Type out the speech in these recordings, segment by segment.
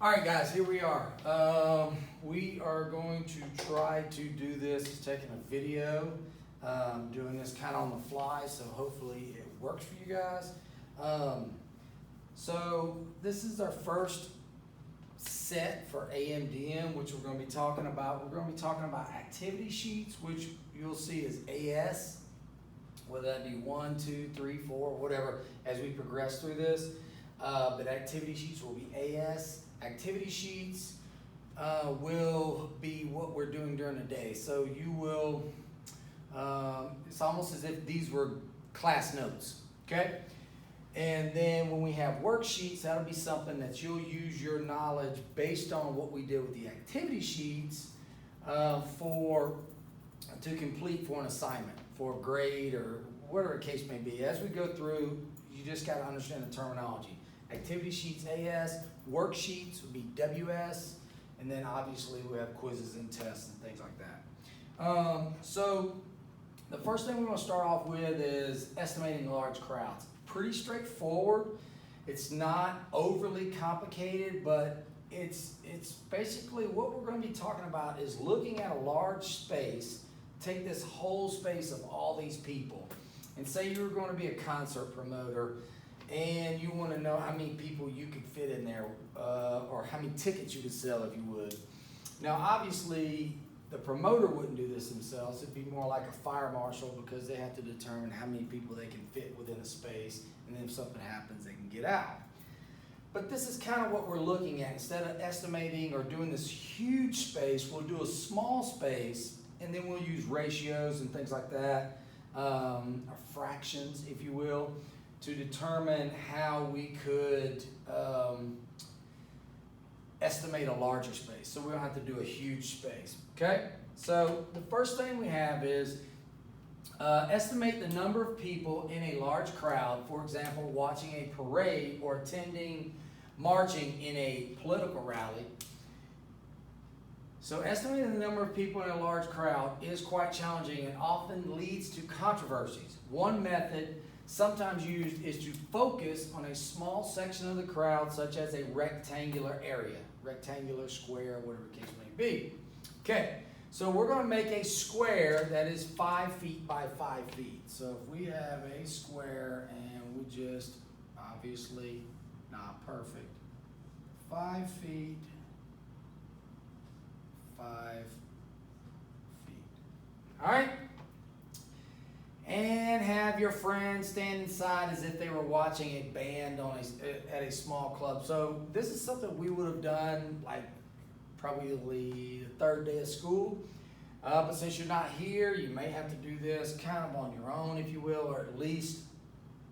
All right, guys, here we are. We are going to try to do this. It's taking a video, doing this kind of on the fly, so hopefully it works for you guys. So this is our first set for AMDM, which we're going to be talking about. We're going to be talking about activity sheets, which you'll see as AS, whether that be 1, 2, 3, 4, whatever, as we progress through this. But activity sheets will be AS. Activity sheets will be what we're doing during the day. So you will, it's almost as if these were class notes, okay? And then when we have worksheets, that'll be something that you'll use your knowledge based on what we did with the activity sheets to complete for an assignment, for a grade, or whatever the case may be. As we go through, you just got to understand the terminology. Activity sheets AS, worksheets would be WS, and then obviously we have quizzes and tests and things like that. So the first thing we're going to start off with is estimating large crowds. Pretty straightforward. It's not overly complicated, but it's basically what we're going to be talking about is looking at a large space, take this whole space of all these people, and say you're going to be a concert promoter, and you want to know how many people you could fit in there, or how many tickets you could sell if you would. Now, obviously, the promoter wouldn't do this themselves. It'd be more like a fire marshal, because they have to determine how many people they can fit within a space, and then if something happens, they can get out. But this is kind of what we're looking at. Instead of estimating or doing this huge space, we'll do a small space, and then we'll use ratios and things like that, or fractions, if you will, to determine how we could estimate a larger space. So we don't have to do a huge space, okay? So the first thing we have is estimate the number of people in a large crowd, for example, watching a parade or marching in a political rally. So estimating the number of people in a large crowd is quite challenging and often leads to controversies. One method sometimes used is to focus on a small section of the crowd, such as a rectangular area, rectangular, square, whatever the case may be. Okay, so we're going to make a square that is 5 feet by 5 feet. So if we have a square and we just, obviously not perfect, 5 feet, 5 feet. All right? And have your friends stand inside as if they were watching a band at a small club. So this is something we would have done like probably the third day of school. But since you're not here, you may have to do this kind of on your own, if you will, or at least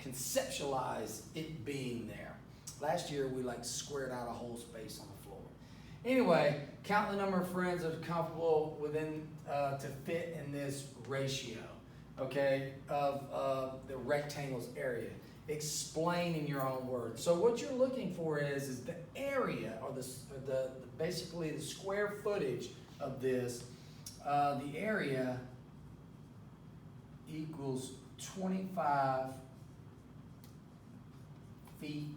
conceptualize it being there. Last year we like squared out a whole space on the floor. Anyway, count the number of friends that are comfortable within to fit in this ratio. Okay, of the rectangle's area. Explain in your own words. So what you're looking for is the area, or the basically the square footage of this. The area equals 25 feet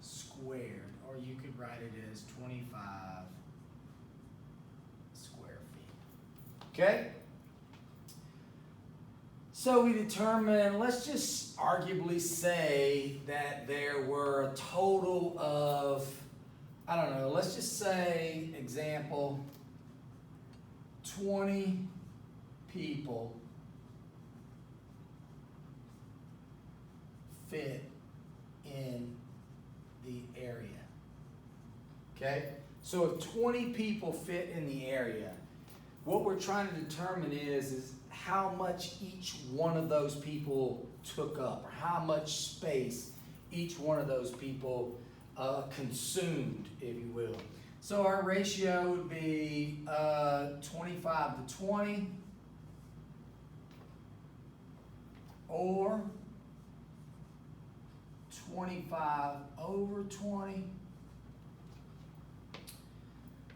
squared, or you could write it as 25 square feet. Okay? So we determine, let's just arguably say that there were a total of, I don't know, let's just say, example, 20 people fit in the area. Okay? So if 20 people fit in the area, what we're trying to determine is how much each one of those people took up, or how much space each one of those people consumed, if you will. So our ratio would be 25 to 20, or 25 over 20,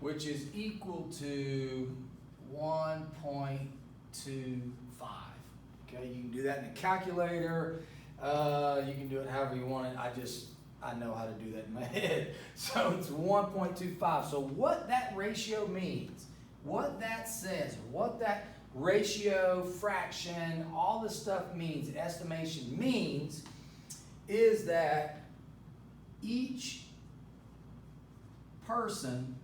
which is equal to 1.25. Okay, you can do that in a calculator. You can do it however you want it. I just I know how to do that in my head. So it's 1.25. So what that ratio means, what that says, what that ratio, fraction, all this stuff means, estimation means, is that each person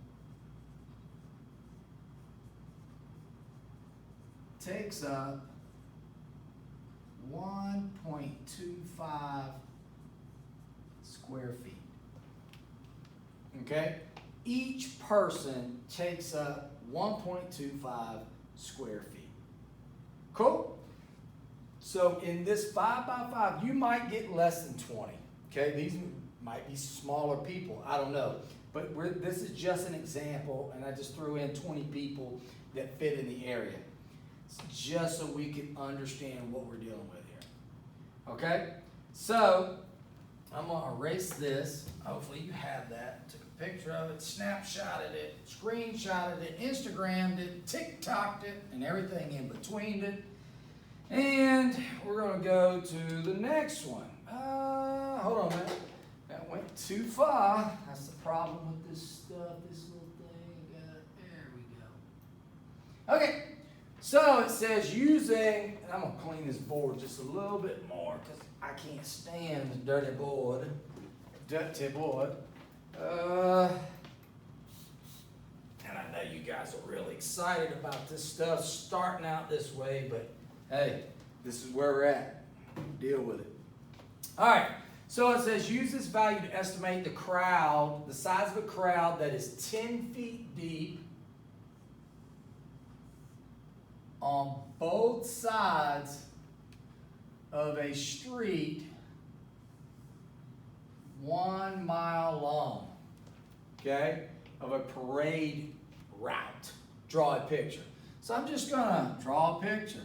takes up 1.25 square feet. Okay? Each person takes up 1.25 square feet. Cool? So in this 5 by 5, you might get less than 20. Okay? These might be smaller people. I don't know. But this is just an example, and I just threw in 20 people that fit in the area. It's just so we can understand what we're dealing with here. Okay? So, I'm going to erase this. Hopefully you have that. Took a picture of it, snapshotted it, screenshotted it, Instagrammed it, TikToked it, and everything in between it. And we're going to go to the next one. Hold on a minute. That went too far. That's the problem with this stuff, this little thing. There we go. Okay. So it says using, and I'm going to clean this board just a little bit more because I can't stand the dirty board. And I know you guys are really excited about this stuff starting out this way, but hey, this is where we're at. Deal with it. All right, so it says use this value to estimate the crowd, the size of a crowd that is 10 feet deep on both sides of a street 1 mile long, okay, of a parade route. Draw a picture. So I'm just gonna draw a picture.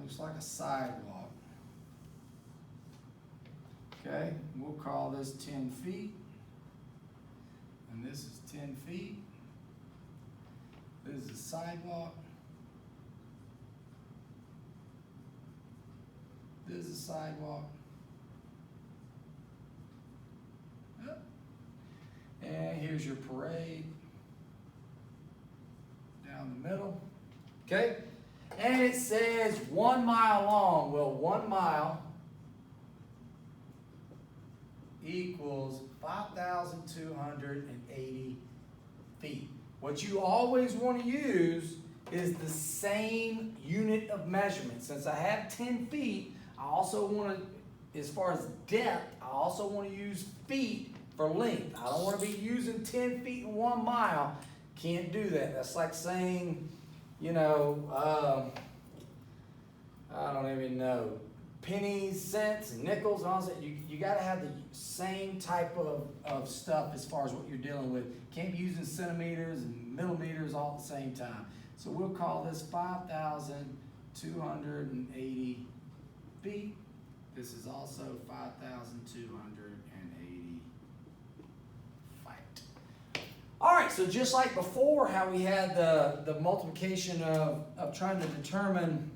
Looks like a sidewalk. Okay, we'll call this 10 feet, and this is 10 feet. This is a sidewalk. This is a sidewalk. Yep. And here's your parade down the middle. Okay? And it says 1 mile long. Well, 1 mile equals 5,280 feet. What you always want to use is the same unit of measurement. Since I have 10 feet, I also want to, as far as depth, I also want to use feet for length. I don't want to be using 10 feet in 1 mile. Can't do that. That's like saying, you know, I don't even know, pennies, cents, and nickels, and all that. You got to have the same type of stuff as far as what you're dealing with. Can't be using centimeters and millimeters all at the same time. So we'll call this 5,280 feet. This is also 5,280 feet. All right, so just like before, how we had the multiplication of trying to determine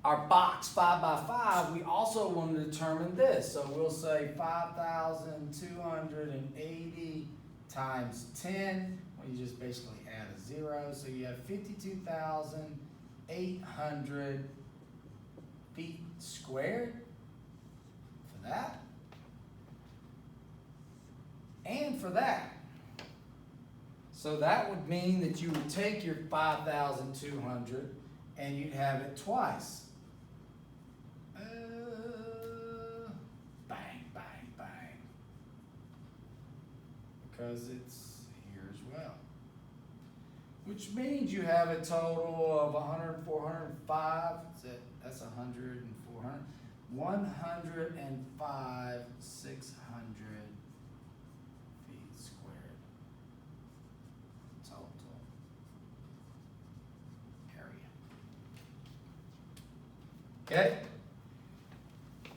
our box 5 by 5, we also want to determine this. So we'll say 5,280 times 10. Well, you just basically add a 0. So you have 52,800 feet squared for that. And for that. So that would mean that you would take your 5,200 and you'd have it twice. Bang, bang, bang. Because it's here as well. Which means you have a total of 100, 405. That's 100 and 400. 105, 600 feet squared. Total area. Okay?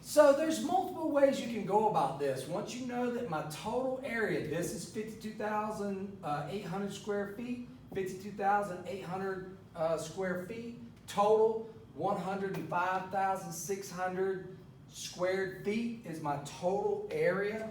So there's multiple ways you can go about this. Once you know that my total area, this is 52,800 square feet, 52,800 square feet total. 105,600 square feet is my total area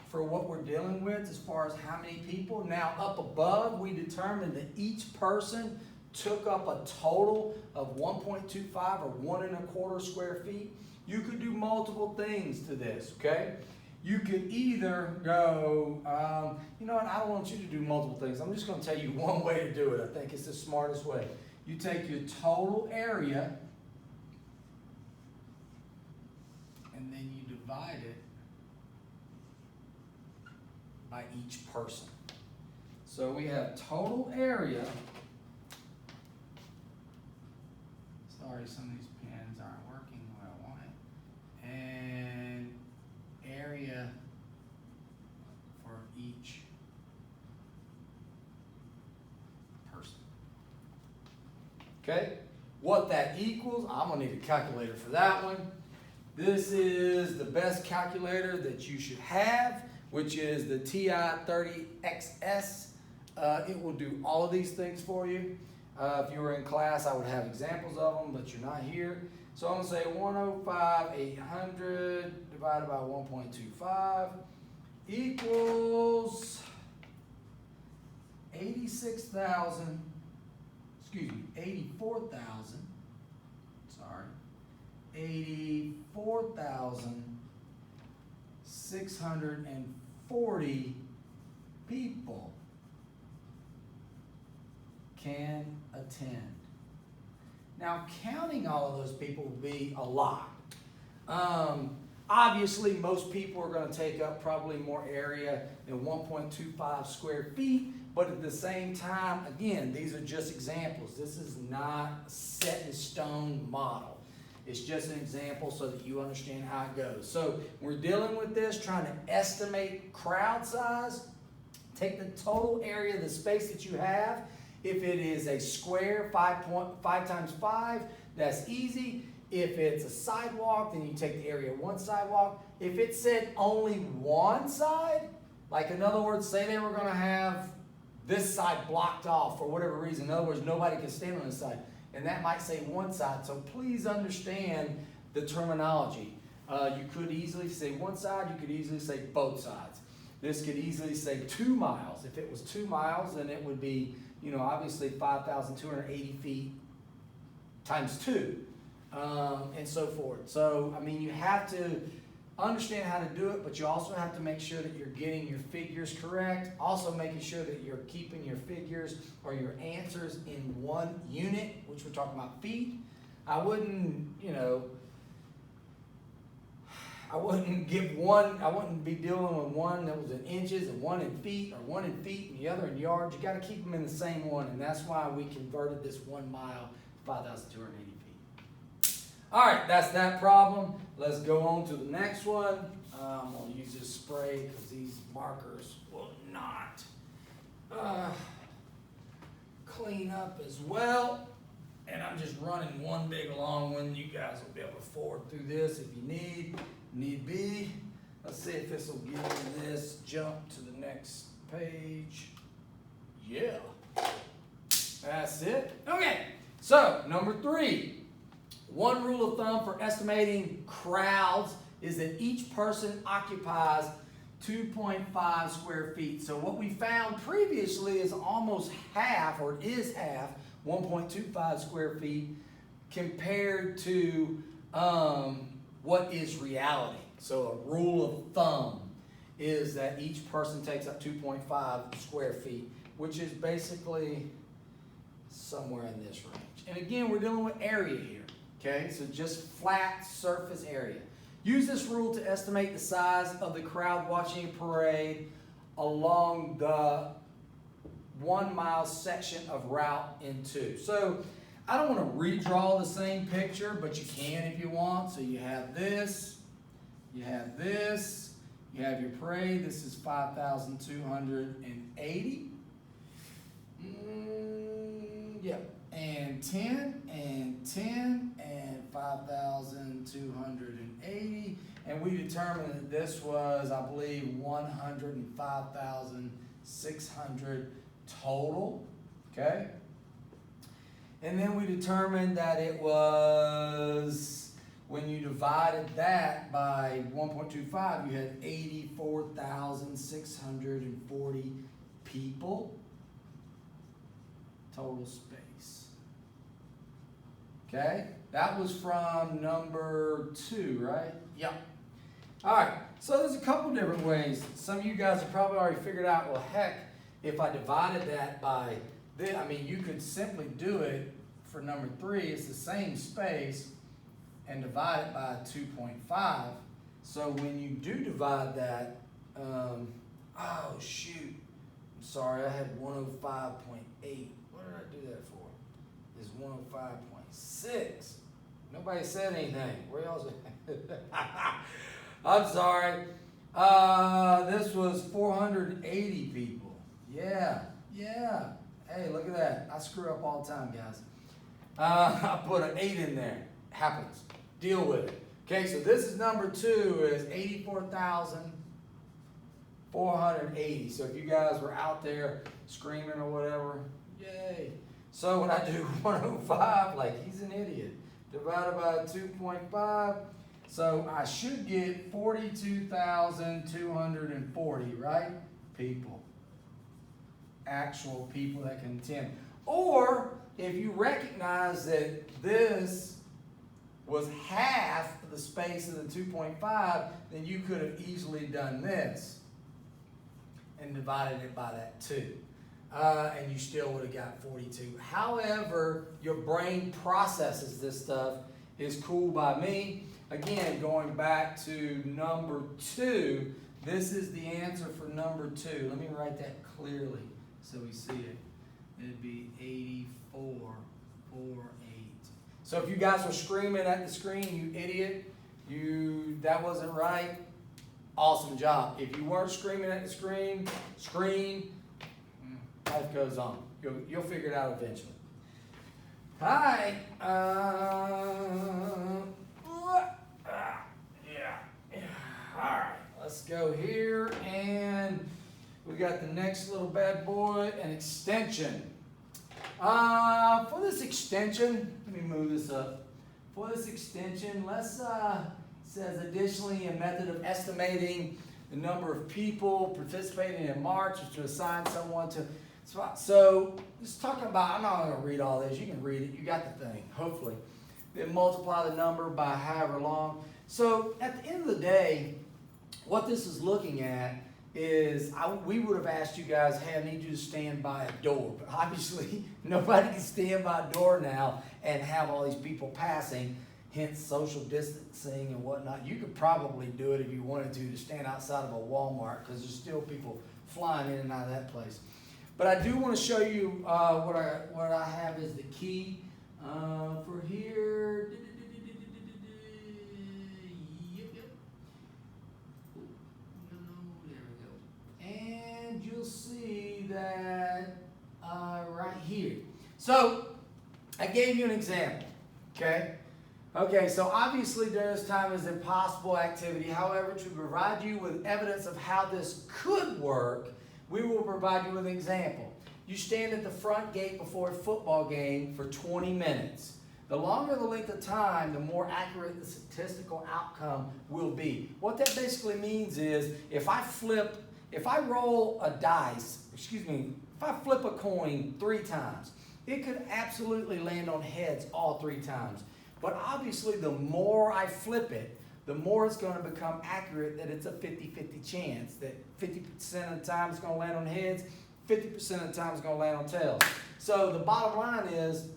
for what we're dealing with as far as how many people. Now up above, we determined that each person took up a total of 1.25 or 1.25 square feet. You could do multiple things to this, okay? You could either go, you know what, I don't want you to do multiple things. I'm just gonna tell you one way to do it. I think it's the smartest way. You take your total area and then you divide it by each person. So we have total area. Sorry, some of these pens aren't working the way I want it. And area for each person. Okay? What that equals, I'm gonna need a calculator for that one. This is the best calculator that you should have, which is the TI-30XS. It will do all of these things for you. If you were in class, I would have examples of them, but you're not here. So I'm gonna say 105,800 divided by 1.25 equals 84,000, sorry, 84,640 people can attend. Now, counting all of those people will be a lot. Obviously, most people are going to take up probably more area than 1.25 square feet, but at the same time, again, these are just examples. This is not a set in stone model. It's just an example so that you understand how it goes. So we're dealing with this, trying to estimate crowd size. Take the total area of the space that you have. If it is a square, 5 times 5, that's easy. If it's a sidewalk, then you take the area of one sidewalk. If it said only one side, like in other words, say they were going to have this side blocked off for whatever reason. In other words, nobody can stand on this side. And that might say one side. So please understand the terminology. You could easily say one side. You could easily say both sides. This could easily say 2 miles. If it was 2 miles, then it would be, you know, obviously 5,280 feet times 2, and so forth. So, I mean, you have to understand how to do it, but you also have to make sure that you're getting your figures correct. Also making sure that you're keeping your figures or your answers in one unit, which we're talking about feet. I wouldn't, you know, I wouldn't be dealing with one that was in inches and one in feet, or one in feet and the other in yards. You got to keep them in the same one, and that's why we converted this 1 mile to 5,280 feet. All right, that's that problem. Let's go on to the next one. I'm going to use this spray because these markers will not clean up as well. And I'm just running one big long one. You guys will be able to forward through this if you need be. Let's see if this will give me this. Jump to the next page. Yeah. That's it. Okay. So, number 3. One rule of thumb for estimating crowds is that each person occupies 2.5 square feet. So what we found previously is almost half, or is half, 1.25 square feet compared to what is reality. So a rule of thumb is that each person takes up 2.5 square feet, which is basically somewhere in this range. And again, we're dealing with area here. Okay, so just flat surface area. Use this rule to estimate the size of the crowd watching a parade along the 1 mile section of Route N2. So I don't want to redraw the same picture, but you can if you want. So you have this, you have this, you have your parade. This is 5,280. Yep. And 10, and 10, and 5,280. And we determined that this was, I believe, 105,600 total. Okay? And then we determined that it was, when you divided that by 1.25, you had 84,640 people total space. Okay, that was from number 2, right? Yep. All right, so there's a couple different ways. Some of you guys have probably already figured out, well, heck, if I divided that by this, I mean, you could simply do it for number 3, it's the same space, and divide it by 2.5. So when you do divide that, oh shoot, I'm sorry, I had 105.8. What did I do that for? It's 105.6. Nobody said anything. Where y'all's at? I'm sorry. This was 480 people. Yeah. Hey, look at that. I screw up all the time, guys. I put an 8 in there. Happens. Deal with it. Okay, so this is number 2 is 84,480. So if you guys were out there screaming or whatever, yay. So when I do 105, like he's an idiot, divided by 2.5, so I should get 42,240, right? People. Actual people that can attend. Or if you recognize that this was half the space of the 2.5, then you could have easily done this and divided it by that 2. And you still would have got 42. However, your brain processes this stuff is cool by me. Again, going back to number 2, this is the answer for number 2. Let me write that clearly so we see it. It'd be 84,480. So if you guys were screaming at the screen, you idiot, that wasn't right, awesome job. If you weren't screaming at the screen, life goes on. You'll figure it out eventually. Hi. All right, let's go here, and we got the next little bad boy, an extension. For this extension, let me move this up. For this extension, let's says additionally a method of estimating the number of people participating in March is to assign someone to. So let's talk about. I'm not going to read all this. You can read it. You got the thing. Hopefully, then multiply the number by however long. So at the end of the day, what this is looking at is we would have asked you guys, hey, I need you to stand by a door. But obviously, nobody can stand by a door now and have all these people passing, hence social distancing and whatnot. You could probably do it if you wanted to stand outside of a Walmart because there's still people flying in and out of that place. But I do want to show you what I have as the key for here. And you'll see that right here. So I gave you an example, okay? Okay, so obviously during this time is impossible activity. However, to provide you with evidence of how this could work, we will provide you with an example. You stand at the front gate before a football game for 20 minutes. The longer the length of time, the more accurate the statistical outcome will be. What that basically means is if I roll a dice, if I flip a coin 3 times, it could absolutely land on heads all 3 times. But obviously, the more I flip it, the more it's going to become accurate that it's a 50-50 chance that 50% of the time it's going to land on heads, 50% of the time it's going to land on tails. So the bottom line is,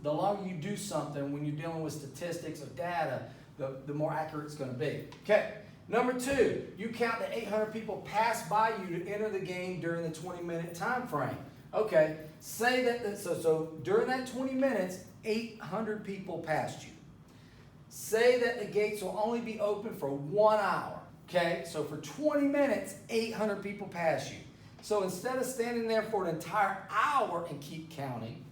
the longer you do something when you're dealing with statistics or data, the more accurate it's going to be. Okay. Number 2, you count the 800 people pass by you to enter the game during the 20-minute time frame. Okay, say that, so during that 20 minutes, 800 people passed you. Say that the gates will only be open for 1 hour. Okay, so for 20 minutes, 800 people pass you. So instead of standing there for an entire hour and keep counting,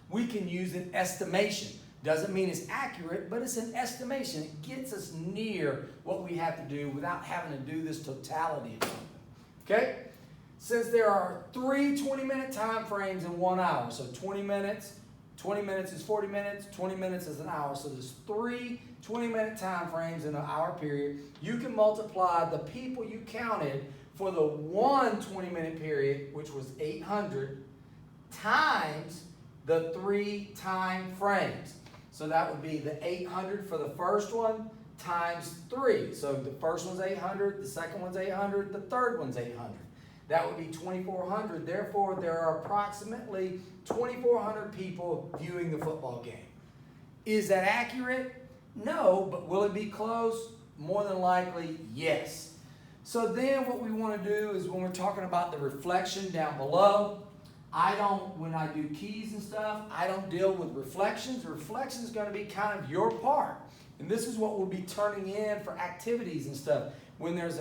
we can use an estimation. Doesn't mean it's accurate, but it's an estimation. It gets us near what we have to do without having to do this totality of something. Okay? Since there are 3 20-minute time frames in 1 hour, so 20 minutes, 20 minutes is 40 minutes, 20 minutes is an hour. So there's 3 20-minute time frames in an hour period. You can multiply the people you counted for the one 20-minute period, which was 800, times the 3 time frames. So that would be the 800 for the first one times 3. So the first one's 800, the second one's 800, the third one's 800. That would be 2,400. Therefore, there are approximately 2,400 people viewing the football game. Is that accurate? No, but will it be close? More than likely, yes. So then what we want to do is when we're talking about the reflection down below, when I do keys and stuff, I don't deal with reflections. Reflection is going to be kind of your part. And this is what we'll be turning in for activities and stuff. When there's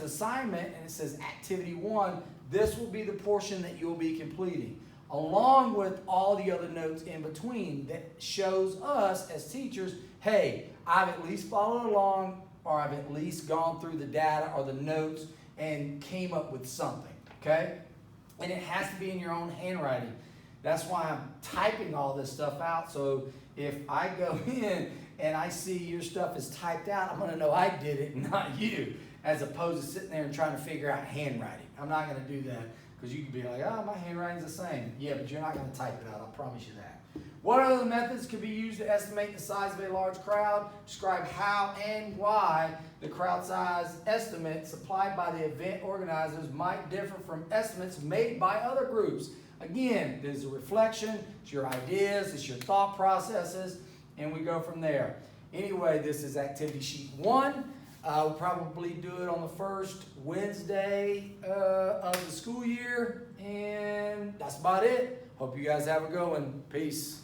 assignment and it says activity 1, this will be the portion that you'll be completing, along with all the other notes in between that shows us as teachers, hey, I've at least followed along, or I've at least gone through the data or the notes and came up with something, okay? And it has to be in your own handwriting. That's why I'm typing all this stuff out. So if I go in and I see your stuff is typed out, I'm going to know I did it, not you, as opposed to sitting there and trying to figure out handwriting. I'm not going to do that because you could be like, oh, my handwriting's the same. Yeah, but you're not going to type it out. I promise you that. What other methods could be used to estimate the size of a large crowd? Describe how and why the crowd size estimate supplied by the event organizers might differ from estimates made by other groups. Again, there's a reflection, it's your ideas, it's your thought processes, and we go from there. Anyway, this is activity sheet 1. We'll probably do it on the first Wednesday of the school year, and that's about it. Hope you guys have a good one. Peace.